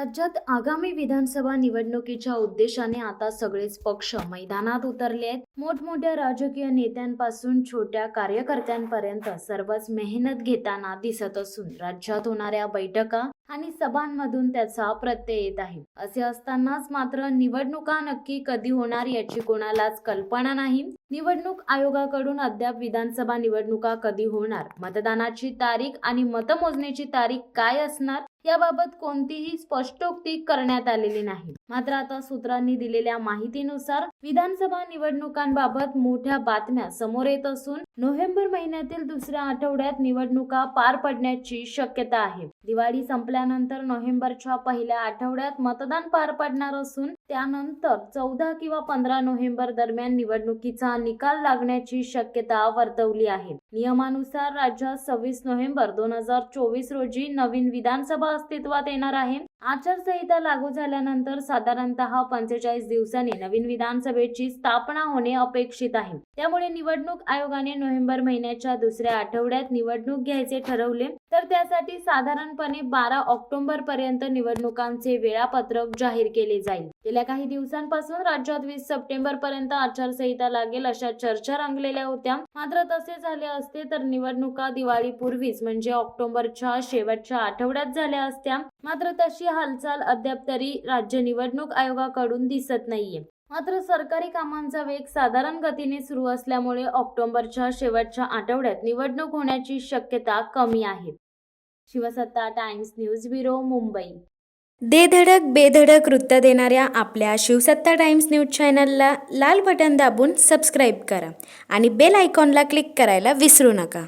राज्यात आगामी विधानसभा निवडणुकीच्या उद्देशाने आता सगळेच पक्ष मैदानात उतरले आहेत। मोठमोठ्या राजकीय नेत्यांपासून छोट्या कार्यकर्त्यांपर्यंत सर्वच मेहनत घेताना दिसत असून राज्यात होणाऱ्या बैठका आणि सभांमधून त्याचा प्रत्यय येत आहे। असे असतानाच मात्र निवडणुका नक्की कधी होणार याची कोणालाच कल्पना नाही। निवडणूक आयोगाकडून अद्याप विधानसभा निवडणुका कधी होणार, मतदानाची तारीख आणि मतमोजणीची तारीख काय असणार याबाबत कोणतीही स्पष्टोक्ती करण्यात आलेली नाही। मात्र आता सूत्रांनी दिलेल्या माहितीनुसार विधानसभा निवडणुकांबाबत मोठ्या बातम्या समोर येत असून नोव्हेंबर महिन्यातील दुसऱ्या आठवड्यात निवडणुका पार पडण्याची शक्यता आहे। दिवाळी संपल्यानंतर नोव्हेंबरच्या पहिल्या आठवड्यात मतदान पार पडणार असून त्यानंतर 14 किंवा 15 नोव्हेंबर दरम्यान निवडणुकीचा निकाल लागण्याची शक्यता वर्तवली आहे। नियमानुसार राज्यात 26 नोव्हेंबर 2024 रोजी नवीन विधानसभा अस्तित्वात येणार आहे। आचारसंहिता लागू झाल्यानंतर साधारणतः 45 दिवसांनी नवीन विधानसभेची स्थापना होणे अपेक्षित आहे। त्यामुळे निवडणूक आयोगाने नोव्हेंबर महिन्याच्या दुसऱ्या आठवड्यात निवडणूक घ्यायचे ठरवले, तर त्यासाठी साधारणपणे 12 ऑक्टोबर पर्यंत निवडणुकांचे वेळापत्रक जाहीर केले जाईल। गेल्या काही दिवसांपासून राज्यात 20 सप्टेंबर पर्यंत आचारसंहिता लागेल अशा चर्चा रंगलेल्या होत्या। मात्र तसे झाले असते तर निवडणुका दिवाळीपूर्वीच म्हणजे ऑक्टोबरच्या शेवटच्या आठवड्यात झाल्या असत्या। मात्र तशी हालचाल अद्याप तरी राज्य निवडणूक आयोगाकडून दिसत नाहीये। मात्र सरकारी कामांचा वेग साधारण गतीने सुरू असल्यामुळे ऑक्टोबरच्या शेवटच्या आठवड्यात निवडणूक होण्याची शक्यता कमी आहे। शिवसत्ता टाइम्स न्यूज ब्युरो, मुंबई। दे धडक बेधडक वृत्त देणाऱ्या आपल्या शिवसत्ता टाइम्स न्यूज चॅनलला लाल बटन दाबून सबस्क्राईब करा आणि बेल आयकॉनला क्लिक करायला विसरू नका।